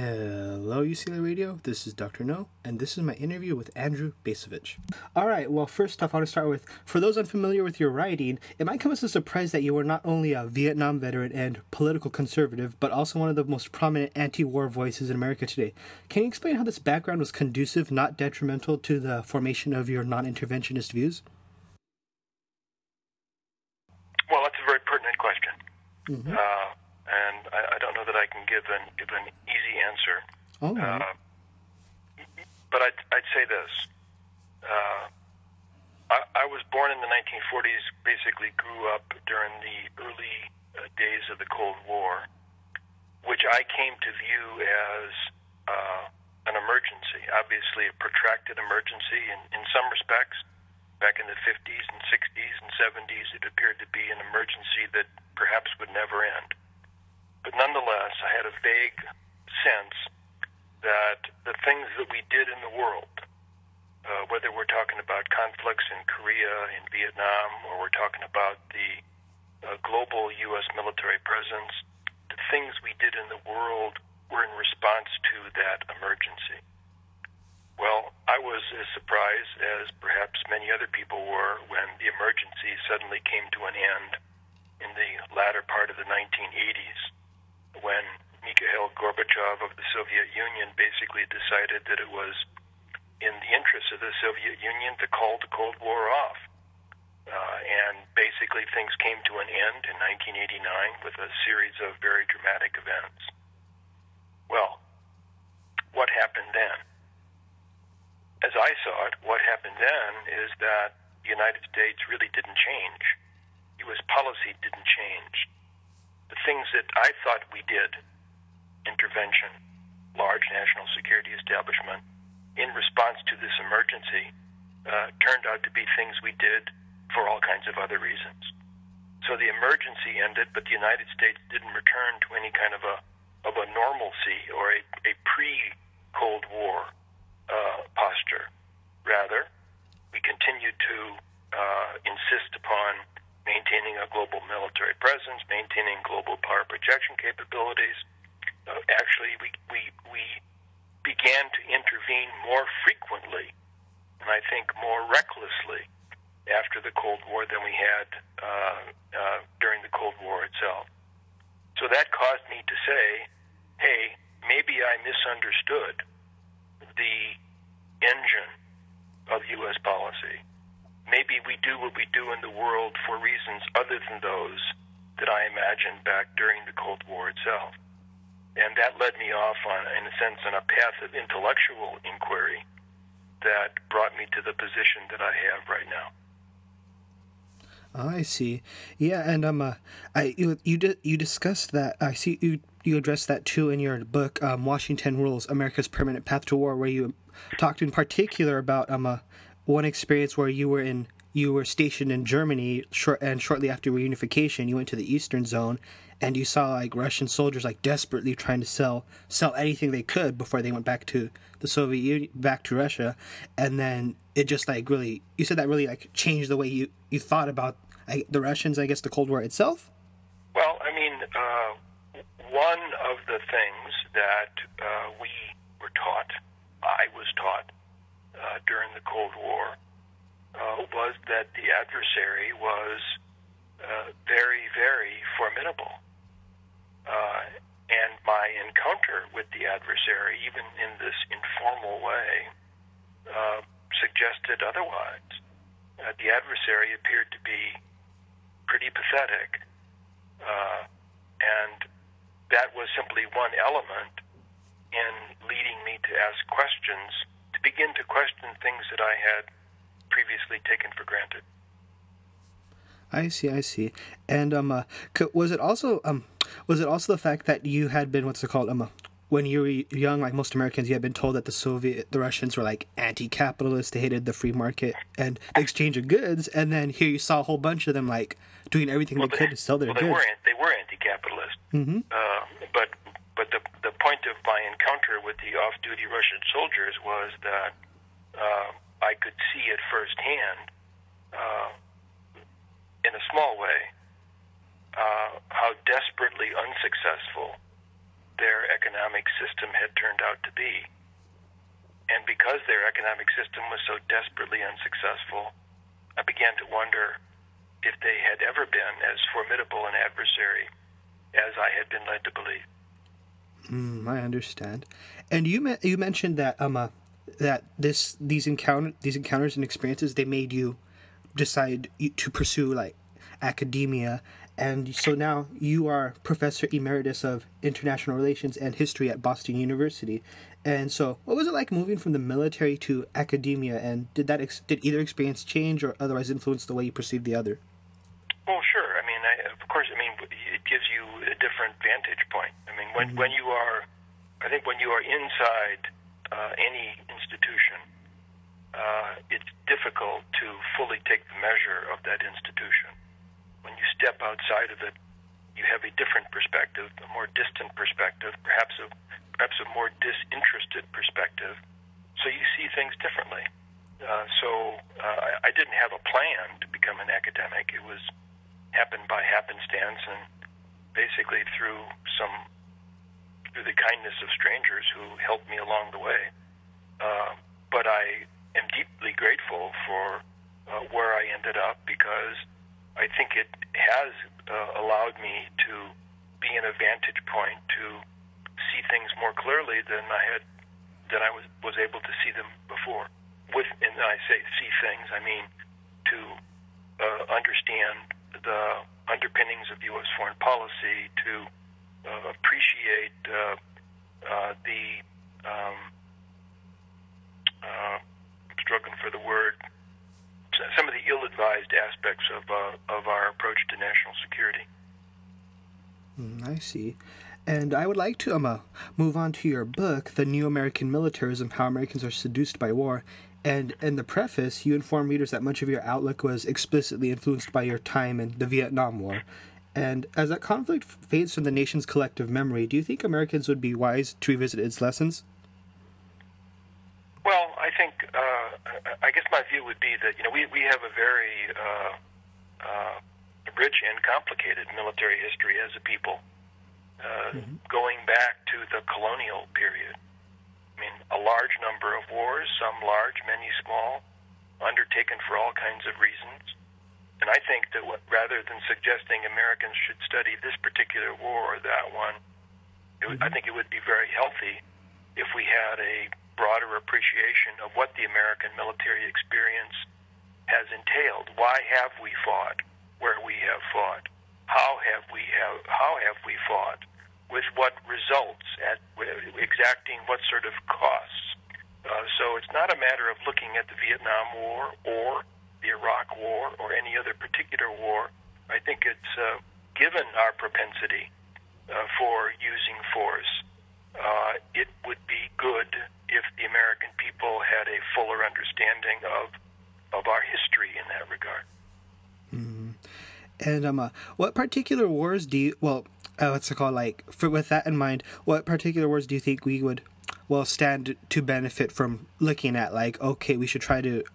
Hello, UCLA Radio. This is Dr. No, and this is my interview with Andrew Bacevich. All right, well, first off, I want to start with, for those unfamiliar with your writing, it might come as a surprise that you were not only a Vietnam veteran and political conservative, but also one of the most prominent anti-war voices in America today. Can you explain how this background was conducive, not detrimental, to the formation of your non-interventionist views? Well, that's a very pertinent question. Mm-hmm. And I don't know that I can give an easy answer. Oh, right. But I'd say this. I was born in the 1940s, basically grew up during the early days of the Cold War, which I came to view as an emergency, obviously a protracted emergency in some respects. Back in the 50s and 60s and 70s, it appeared to be an emergency that perhaps would never end. But nonetheless, I had a vague sense that the things that we did in the world, whether we're talking about conflicts in Korea, in Vietnam, or we're talking about the global U.S. military presence, the things we did in the world were in response to that emergency. Well, I was as surprised as perhaps many other people were when the emergency suddenly came to an end in the latter part of the 1980s, when Mikhail Gorbachev of the Soviet Union basically decided that it was in the interest of the Soviet Union to call the Cold War off. And basically things came to an end in 1989 with a series of very dramatic events. Well, what happened then? As I saw it, what happened then is that the United States really didn't change. U.S. policy didn't change. The things that I thought we did, intervention, large national security establishment, in response to this emergency, turned out to be things we did for all kinds of other reasons. So the emergency ended, but the United States didn't return to any kind of a normalcy or a pre-Cold War posture. Rather, we continued to insist upon maintaining a global military presence, maintaining global power projection capabilities. Actually, we began to intervene more frequently, and I think more recklessly, after the Cold War than we had during the Cold War itself. So that caused me to say, hey, maybe I misunderstood the engine of U.S. policy. Maybe we do what we do in the world for reasons other than those that I imagined back during the Cold War itself. And that led me off on, in a sense, on a path of intellectual inquiry that brought me to the position that I have right now. Oh, I see. Yeah, and you discussed that. I see you addressed that too in your book, Washington Rules: America's Permanent Path to War, where you talked in particular about one experience where you were stationed in Germany, shortly after reunification, you went to the Eastern Zone, and you saw like Russian soldiers like desperately trying to sell anything they could before they went back to the Soviet Union, back to Russia, and then it just like really, you said that really like changed the way you thought about the Russians, I guess, the Cold War itself. Well, I mean, one of the things that we were taught, I was taught during the Cold War, was that the adversary was very, very formidable. And my encounter with the adversary, even in this informal way, suggested otherwise. The adversary appeared to be pretty pathetic. And that was simply one element in leading me to ask questions, to begin to question things that I had previously taken for granted. I see. And was it also the fact that you had been when you were young, like most Americans, you had been told that the Russians were like anti-capitalist, they hated the free market and the exchange of goods, and then here you saw a whole bunch of them like doing everything they could to sell their goods. They were anti-capitalist. Mm-hmm. But the point of my encounter with the off-duty Russian soldiers was that I could see it firsthand, in a small way, how desperately unsuccessful their economic system had turned out to be. And because their economic system was so desperately unsuccessful, I began to wonder if they had ever been as formidable an adversary as I had been led to believe. I understand. And you mentioned that that these encounters and experiences, they made you decide to pursue like academia, and so now you are Professor Emeritus of International Relations and History at Boston University. And so, what was it like moving from the military to academia? And did either experience change or otherwise influence the way you perceived the other? Well, sure. I mean, of course. I mean, it gives you a different vantage point. I mean, when you are, I think, when you are inside any institution, it's difficult to fully take the measure of that institution. When you step outside of it, you have a different perspective, a more distant perspective, perhaps a more disinterested perspective. So you see things differently. I didn't have a plan to become an academic. It was happened by happenstance, and basically through the kindness of strangers who helped me along the way. But I am deeply grateful for where I ended up, because I think it has allowed me to be in a vantage point to see things more clearly than I was able to see them before. And I say see things, I mean to understand the underpinnings of U.S. foreign policy, to appreciate I'm struggling for the word, some of the ill-advised aspects of our approach to national security. I see. And I would like to move on to your book, The New American Militarism, How Americans Are Seduced by War. And in the preface, you inform readers that much of your outlook was explicitly influenced by your time in the Vietnam War. And as that conflict fades from the nation's collective memory, do you think Americans would be wise to revisit its lessons? Well, I think, I guess my view would be that, we have a very rich and complicated military history as a people, going back to the colonial period. I mean, a large number of wars, some large, many small, undertaken for all kinds of reasons. And I think that rather than suggesting Americans should study this particular war or that one, I think it would be very healthy if we had a broader appreciation of what the American military experience has entailed. Why have we fought where we have fought? How have we fought? With what results? Exacting what sort of costs? So it's not a matter of looking at the Vietnam War or the Iraq War or any other particular war. I think it's given our propensity for using force, it would be good if the American people had a fuller understanding of our history in that regard. And what particular wars do you, with that in mind, what particular wars do you think we would, stand to benefit from looking at? Like, okay, we should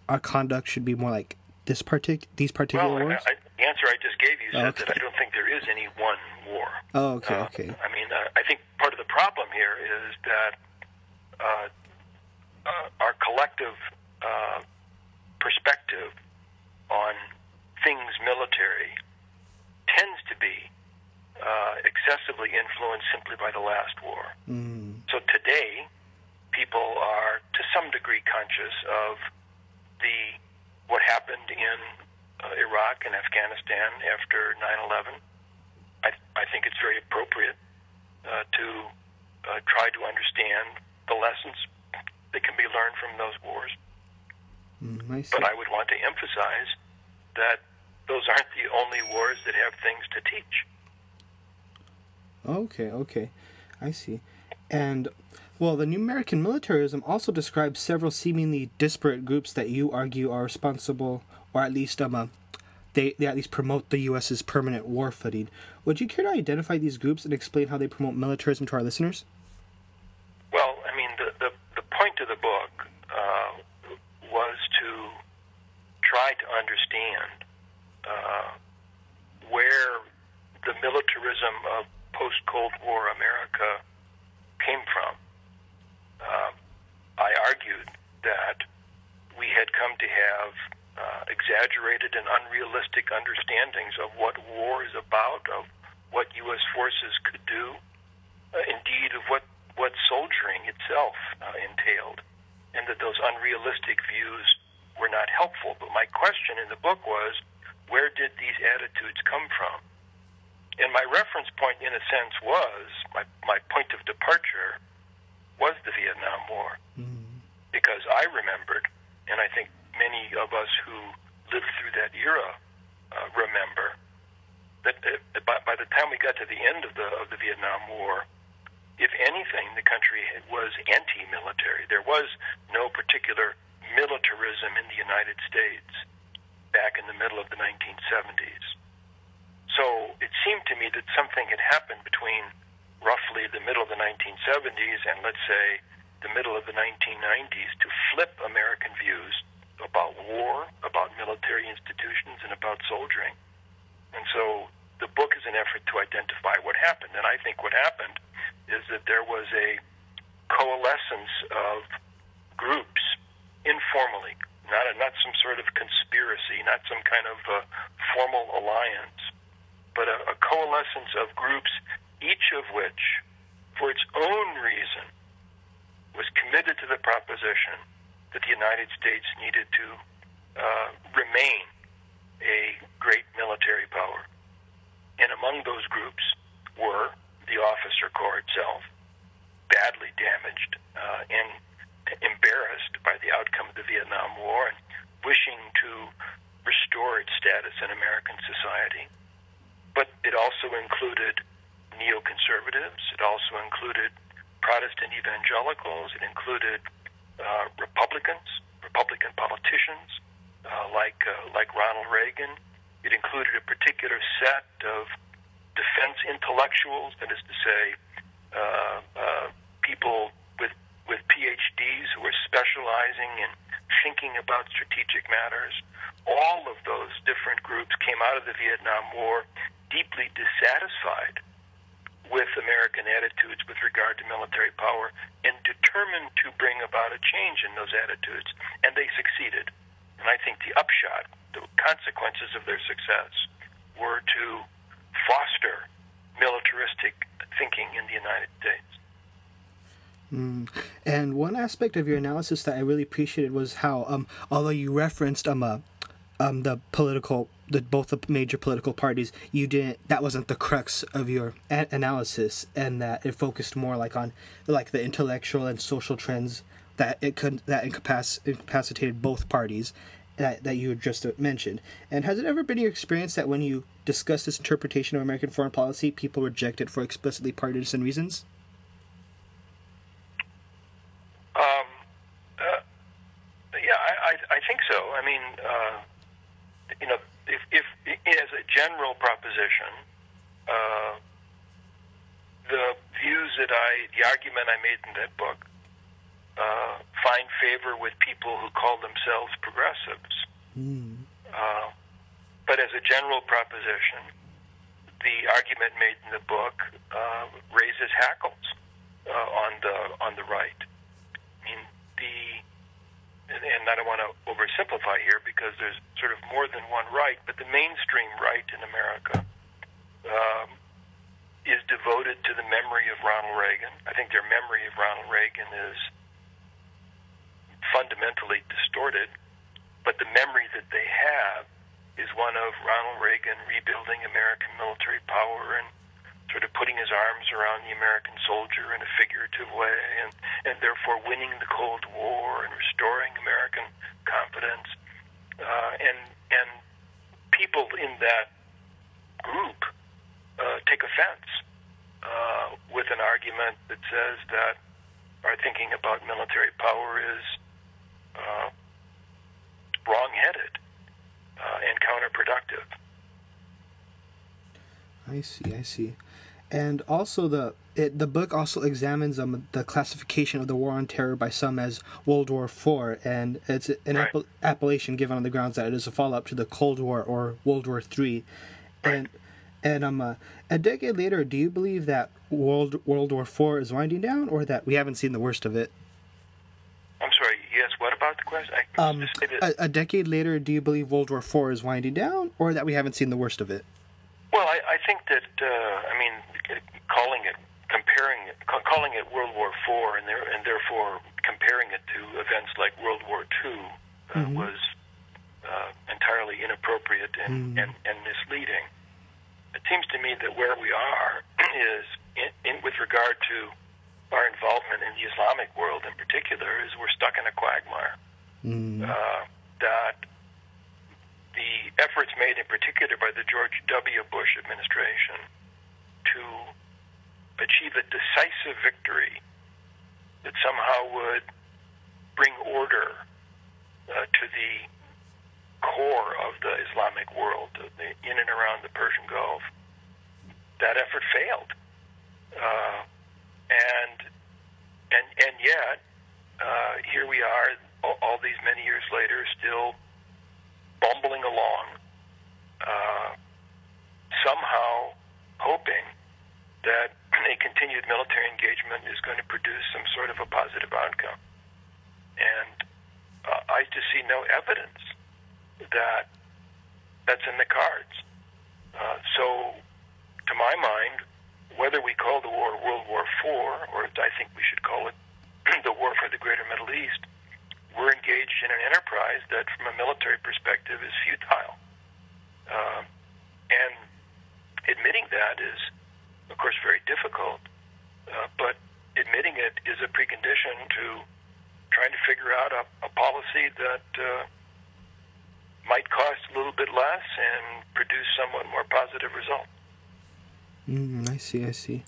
our conduct should be more like these particular wars? The answer I just gave you said that I don't think there is any one war. Oh, okay. I mean, I think part of the problem here is that our collective perspective on things military tends to be excessively influenced simply by the last war. So today, people are to some degree conscious of what happened in Iraq and Afghanistan after 9/11. I think it's very appropriate to try to understand the lessons that can be learned from those wars. But I would want to emphasize that those aren't the only wars that have things to teach. Okay. I see. And, the New American Militarism also describes several seemingly disparate groups that you argue are responsible, or at least they at least promote the U.S.'s permanent war footing. Would you care to identify these groups and explain how they promote militarism to our listeners? Well, I mean, the point of the book was to try to understand where the militarism of post-Cold War America have exaggerated and unrealistic understandings of what war is about, of what U.S. forces could do, indeed of what soldiering itself entailed, and that those unrealistic views were not helpful. But my question in the book was, where did these attitudes come from? And my reference point, in a sense, was, my point of departure was the Vietnam War. Mm. Because I remembered, and I think many of us who lived through that era remember, that by the time we got to the end of the Vietnam War, if anything, the country was anti-military. There was no particular militarism in the United States back in the middle of the 1970s. So it seemed to me that something had happened between roughly the middle of the 1970s and, let's say, the middle of the 1990s to flip American views about war, about military institutions, and about soldiering. And so the book is an effort to identify what happened. And I think what happened is that there was a coalescence of groups, informally, not some sort of conspiracy, not some kind of formal alliance, but a coalescence of groups, each of which, for its own reason, was committed to the proposition that the United States needed to remain a great military power. And among those groups were the officer corps itself, badly damaged and embarrassed by the outcome of the Vietnam War and wishing to restore its status in American society. But it also included neoconservatives. It also included Protestant evangelicals. It included Republican politicians like Ronald Reagan. It included a particular set of defense intellectuals, that is to say, people with PhDs who were specializing in thinking about strategic matters. All of those different groups came out of the Vietnam War deeply dissatisfied with American attitudes with regard to military power and determined to bring about a change in those attitudes. And they succeeded. And I think the upshot, the consequences of their success, were to foster militaristic thinking in the United States. And one aspect of your analysis that I really appreciated was how, although you referenced both the major political parties, that wasn't the crux of your analysis, and that it focused more on the intellectual and social trends that incapacitated both parties that you had just mentioned. And has it ever been your experience that when you discuss this interpretation of American foreign policy, people reject it for explicitly partisan reasons? I think so. I mean, if as a general proposition, the argument I made in that book find favor with people who call themselves progressives. But as a general proposition, the argument made in the book raises hackles on the right. I mean, and I don't want to oversimplify here because there's sort of more than one right, but the mainstream right in America is devoted to the memory of Ronald Reagan. I think their memory of Ronald Reagan is fundamentally distorted, but the memory that they have is one of Ronald Reagan rebuilding American military power and sort of putting his arms around the American soldier in a figurative way, and therefore winning the Cold War and restoring American confidence. And people in that group take offense with an argument that says that our thinking about military power is wrong-headed and counterproductive. I see. And also the book also examines the classification of the War on Terror by some as World War IV, and it's an appellation given on the grounds that it is a follow-up to the Cold War or World War III. Right. And a decade later, do you believe that World War IV is winding down, or that we haven't seen the worst of it? I'm sorry, yes, what about? about the question? I just say that, A decade later, do you believe World War IV is winding down, or that we haven't seen the worst of it? well, I think that calling it World War IV, and therefore comparing it to events like World War II was entirely inappropriate and misleading. It seems to me that where we are is, with regard to our involvement in the Islamic world in particular, is we're stuck in a quagmire. That the efforts made in particular by the George W. Bush administration to achieve a decisive victory that somehow would bring order to the core of the Islamic world, in and around the Persian Gulf, that effort failed. And yet, here we are, all these many years later, still bumbling along, somehow hoping that a continued military engagement is going to produce some sort of a positive outcome. And I just see no evidence that that's in the cards. So, to my mind, whether we call the war World War IV, or I think we should call it the War for the Greater Middle East, we're engaged in an enterprise that, from a military perspective, is futile. And admitting that is, of course, very difficult, but admitting it is a precondition to trying to figure out a policy that might cost a little bit less and produce somewhat more positive results. I see.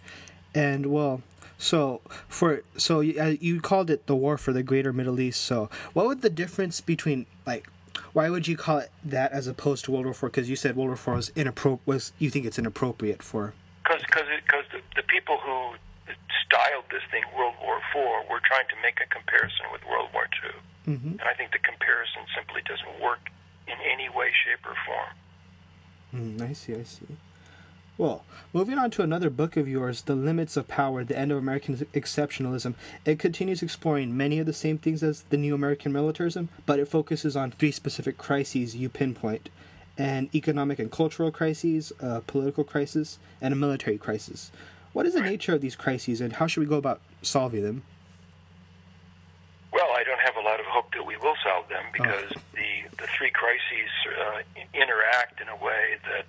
And, well, so you called it the War for the Greater Middle East. So what would the difference between, like, why would you call it that as opposed to World War IV? Because you said World War IV you think it's inappropriate for... Because the people who styled this thing World War IV were trying to make a comparison with World War II. And I think the comparison simply doesn't work in any way, shape, or form. I see. Well, moving on to another book of yours, The Limits of Power, The End of American Exceptionalism, it continues exploring many of the same things as the New American Militarism, but it focuses on 3 specific crises you pinpoint: an economic and cultural crisis, a political crisis, and a military crisis. What is the nature of these crises, and how should we go about solving them? Well, I don't have a lot of hope that we will solve them, because the 3 crises interact in a way that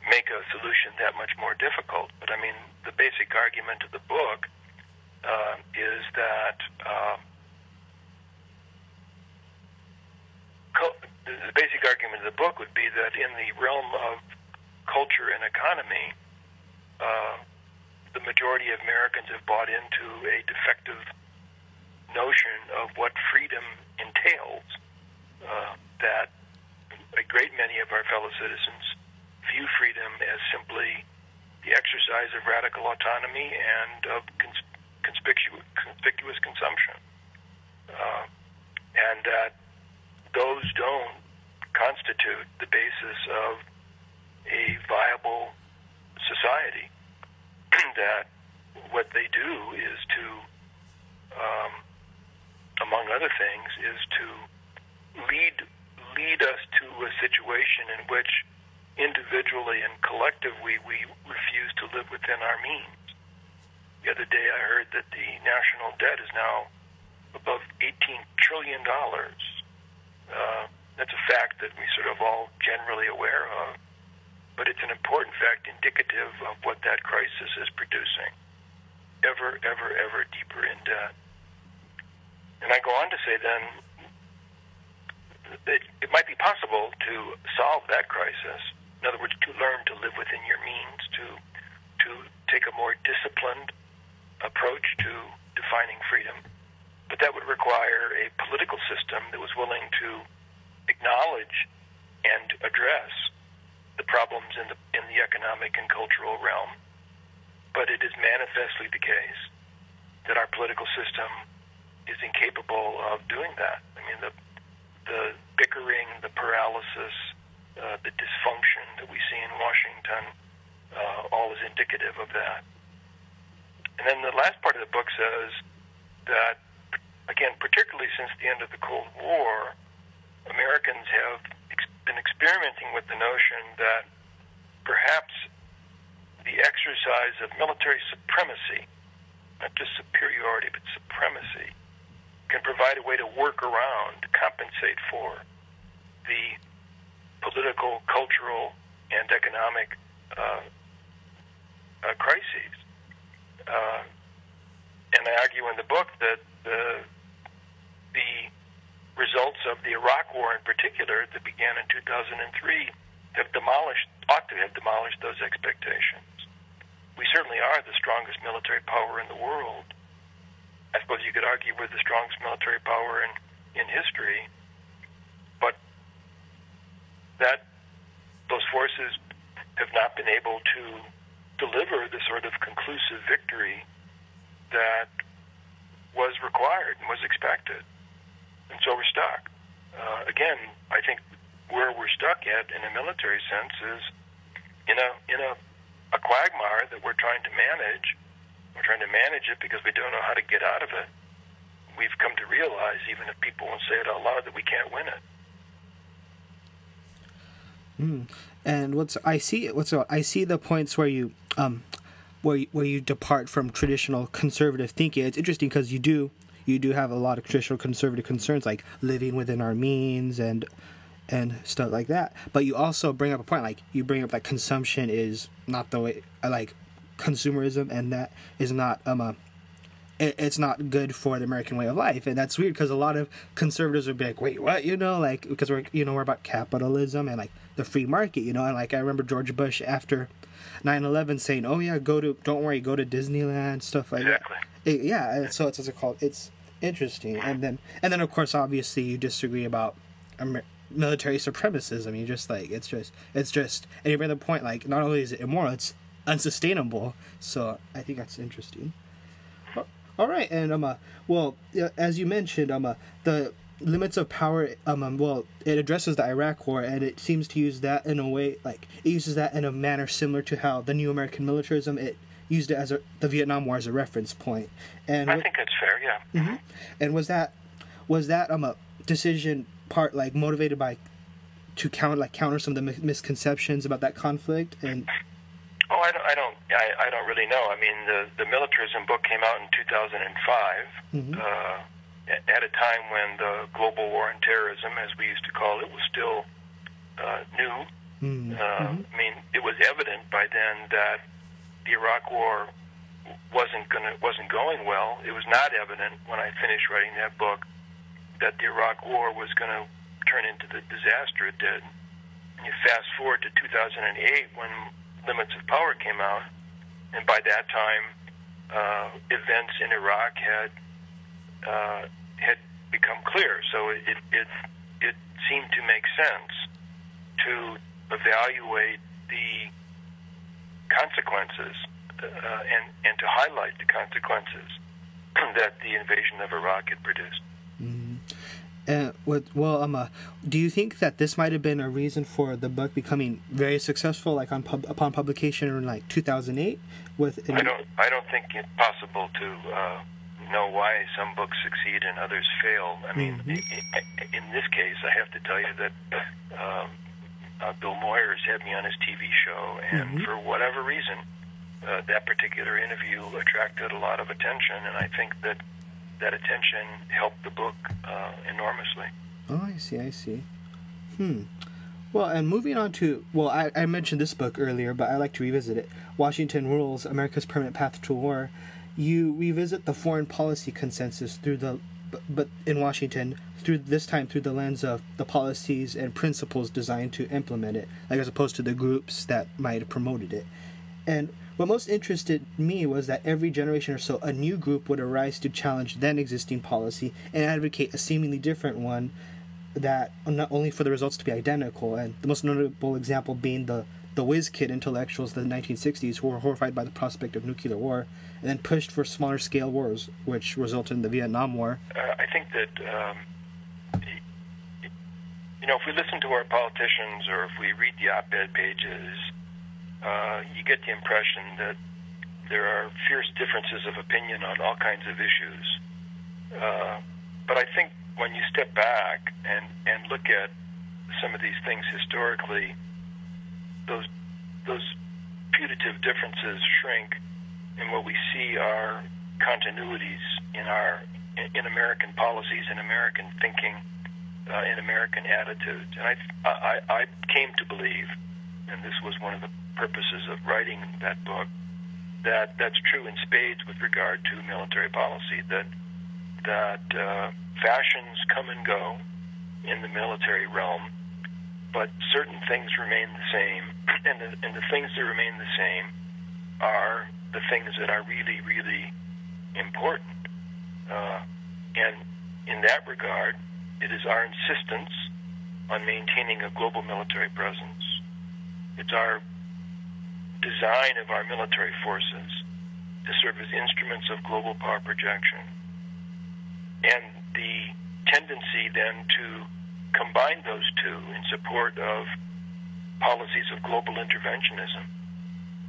make a solution that much more difficult. But I mean, the basic argument of the book is that the basic argument of the book would be that in the realm of culture and economy, the majority of Americans have bought into a defective notion of what freedom entails, that a great many of our fellow citizens view freedom as simply the exercise of radical autonomy and of conspicuous consumption, and that those don't constitute the basis of a viable society. That what they do is to, among other things, is to lead us to a situation in which individually and collectively we refuse to live within our means. The other day I heard that the national debt is now above $18 trillion. That's a fact that we sort of all generally aware of, but it's an important fact indicative of what that crisis is producing. Ever deeper in debt. And I go on to say then that it might be possible to solve that crisis. In other words, to learn to live within your means, to take a more disciplined approach to defining freedom. But that would require a political system that was willing to acknowledge and address the problems in the economic and cultural realm. But it is manifestly the case that our political system is incapable of doing that. I mean, the bickering, the paralysis, the dysfunction that we see in Washington, all is indicative of that. And then the last part of the book says that, again, particularly since the end of the Cold War, Americans have been experimenting with the notion that perhaps the exercise of military supremacy, not just superiority, but supremacy, can provide a way to work around, to compensate for the political, cultural, and economic crises. And I argue in the book that the results of the Iraq War in particular, that began in 2003, ought to have demolished those expectations. We certainly are the strongest military power in the world. I suppose you could argue we're the strongest military power in history, but those forces have not been able to deliver the sort of conclusive victory that was required and was expected. And so we're stuck. Again, I think where we're stuck at in a military sense is in a quagmire that we're trying to manage. We're trying to manage it because we don't know how to get out of it. We've come to realize, even if people won't say it out loud, that we can't win it. And I see the points where you where you depart from traditional conservative thinking. It's interesting because you do have a lot of traditional conservative concerns, like living within our means and stuff like that. But you also bring up a point, like you bring up that consumption is not the way, like consumerism, and that is not it's not good for the American way of life. And that's weird because a lot of conservatives would be like, wait, what? Like, because we're about capitalism and like the free market, and like I remember George Bush after 9/11 saying, oh yeah, go to Disneyland, stuff like that. Yeah, so it's interesting. And then of course obviously you disagree about military supremacism. You just like it's just and you bring the point, like not only is it immoral, it's unsustainable. So I think that's interesting. All right, and as you mentioned, the limits of power, it addresses the Iraq War, and it seems to use that in a way, like it uses that in a manner similar to how the new American militarism, it used it as the Vietnam War as a reference point. And I think that's fair, yeah. Mm-hmm. And was that a decision part like motivated by to counter some of the misconceptions about that conflict? And I don't really know. I mean, the Militarism book came out in 2005, at a time when the global war on terrorism, as we used to call it, was still new. I mean, it was evident by then that the Iraq War wasn't going well. It was not evident when I finished writing that book that the Iraq War was going to turn into the disaster it did. And you fast forward to 2008 when Limits of Power came out, and by that time, events in Iraq had become clear. So it seemed to make sense to evaluate the consequences and to highlight the consequences that the invasion of Iraq had produced. Do you think that this might have been a reason for the book becoming very successful, like upon publication in like 2008? I don't think it's possible to know why some books succeed and others fail. I mean, in this case, I have to tell you that Bill Moyers had me on his TV show, and for whatever reason, that particular interview attracted a lot of attention, and I think that attention helped the book enormously. Oh, I see. Well, and moving on to, I mentioned this book earlier, but I like to revisit it. Washington Rules, America's Permanent Path to War. You revisit the foreign policy consensus but in Washington, through the lens of the policies and principles designed to implement it, like as opposed to the groups that might have promoted it. And what most interested me was that every generation or so, a new group would arise to challenge then existing policy and advocate a seemingly different one, that not only for the results to be identical, and the most notable example being the whiz kid intellectuals of the 1960s who were horrified by the prospect of nuclear war and then pushed for smaller scale wars, which resulted in the Vietnam War. I think that if we listen to our politicians or if we read the op-ed pages, you get the impression that there are fierce differences of opinion on all kinds of issues. But I think when you step back and look at some of these things historically, those putative differences shrink, and what we see are continuities in American policies, in American thinking, in American attitudes. And I came to believe, and this was one of the purposes of writing that book, that that's true in spades with regard to military policy, that fashions come and go in the military realm, but certain things remain the same, and the things that remain the same are the things that are really, really important. And in that regard, it is our insistence on maintaining a global military presence. It's our design of our military forces to serve as instruments of global power projection. And the tendency then to combine those two in support of policies of global interventionism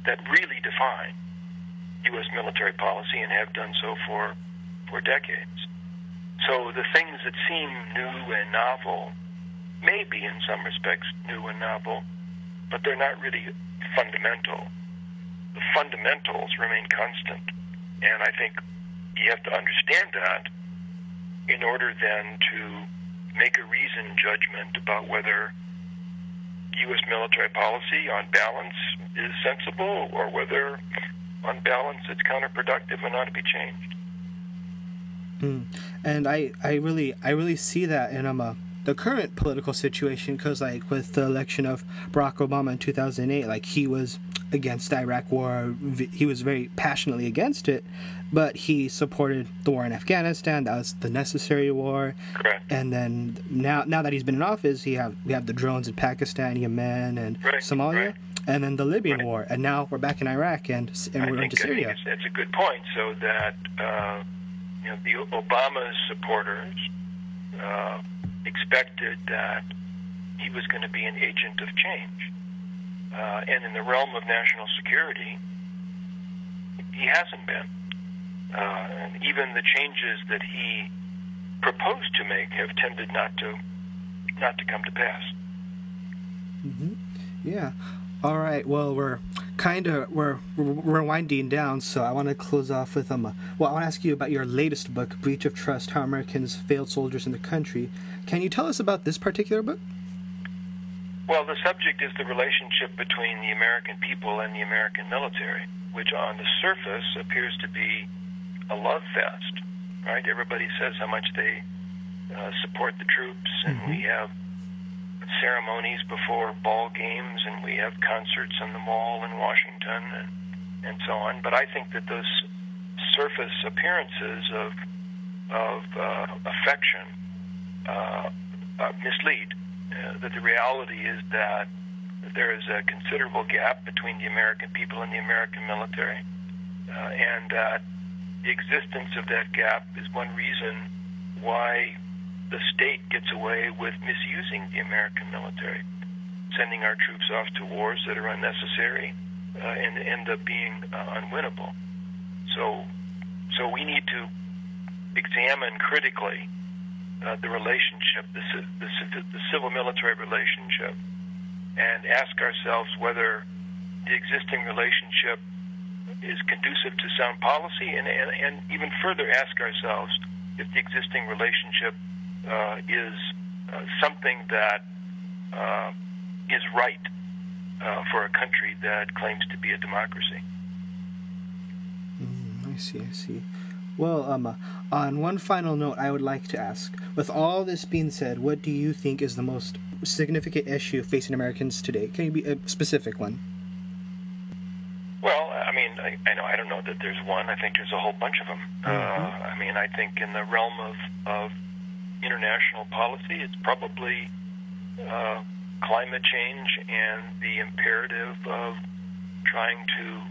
that really define U.S. military policy and have done so for decades. So the things that seem new and novel may be in some respects new and novel, but they're not really fundamental. The fundamentals remain constant. And I think you have to understand that in order then to make a reasoned judgment about whether U.S. military policy on balance is sensible or whether on balance it's counterproductive and ought to be changed. And I really see that in the current political situation, because like with the election of Barack Obama in 2008, like he was against the Iraq War. He was very passionately against it, but he supported the war in Afghanistan. That was the necessary war. Correct. And then now that he's been in office, we have the drones in Pakistan, Yemen, and Somalia, right. and then the Libyan war, and now we're back in Iraq and we're into Syria. It's a good point. So that the Obama's supporters expected that he was going to be an agent of change. And in the realm of national security, he hasn't been. And even the changes that he proposed to make have tended not to come to pass. Mm-hmm. Yeah. All right. Well, we're winding down, so I want to close off with I want to ask you about your latest book, Breach of Trust: How Americans Failed Soldiers in the Country. Can you tell us about this particular book? Well, the subject is the relationship between the American people and the American military, which on the surface appears to be a love fest, right? Everybody says how much they support the troops, and we have ceremonies before ball games, and we have concerts on the Mall in Washington, and so on. But I think that those surface appearances of affection mislead. That the reality is that there is a considerable gap between the American people and the American military, and that the existence of that gap is one reason why the state gets away with misusing the American military, sending our troops off to wars that are unnecessary and end up being unwinnable. So we need to examine critically the relationship, the civil-military relationship, and ask ourselves whether the existing relationship is conducive to sound policy, and even further ask ourselves if the existing relationship is something that is right for a country that claims to be a democracy. I see. Well, on one final note, I would like to ask, with all this being said, what do you think is the most significant issue facing Americans today? Can you be a specific one? Well, I mean, I don't know that there's one. I think there's a whole bunch of them. I think in the realm of international policy, it's probably climate change and the imperative of trying to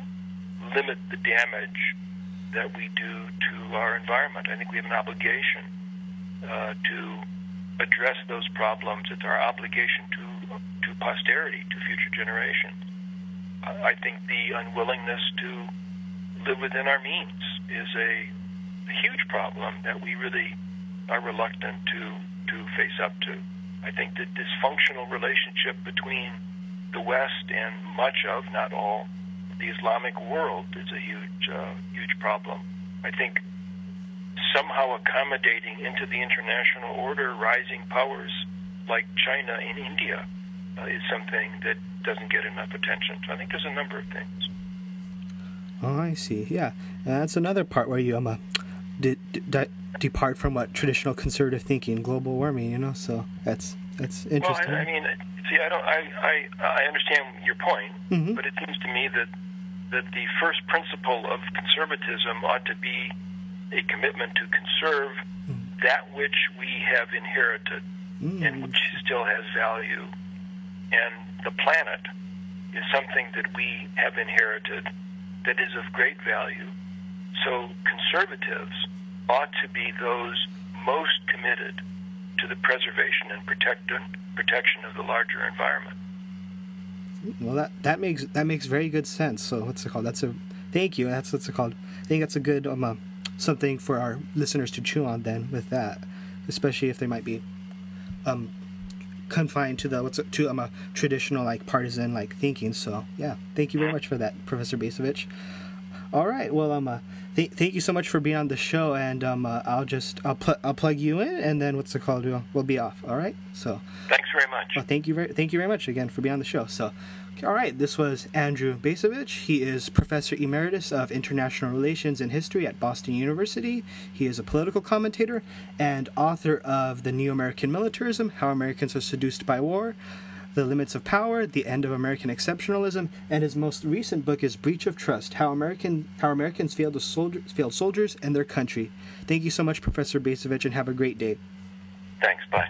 limit the damage that we do to our environment. I think we have an obligation to address those problems. It's our obligation to posterity, to future generations. I think the unwillingness to live within our means is a huge problem that we really are reluctant to face up to. I think the dysfunctional relationship between the West and much of, not all, the Islamic world is a huge problem. I think somehow accommodating into the international order rising powers like China and India is something that doesn't get enough attention. So I think there's a number of things. Oh, I see. Yeah, and that's another part where you depart from what traditional conservative thinking, global warming. So that's interesting. Well, I mean, see, I understand your point, mm-hmm. but it seems to me that the first principle of conservatism ought to be a commitment to conserve that which we have inherited and which still has value. And the planet is something that we have inherited that is of great value. So conservatives ought to be those most committed to the preservation and protection of the larger environment. Well, that makes very good sense. So what's it called? Thank you. That's what's it called. I think that's a good something for our listeners to chew on then with that, especially if they might be confined to a traditional partisan thinking. So yeah, thank you very much for that, Professor Bacevich. All right, well thank you so much for being on the show, and I'll plug you in, and then what's it called? We'll be off. All right, so thanks very much. Well, thank you very much again for being on the show. So. All right, this was Andrew Bacevich. He is Professor Emeritus of International Relations and History at Boston University. He is a political commentator and author of The New American Militarism, How Americans Are Seduced by War, The Limits of Power, The End of American Exceptionalism, and his most recent book is Breach of Trust, How Americans Failed Soldiers and Their Country. Thank you so much, Professor Bacevich, and have a great day. Thanks, bye.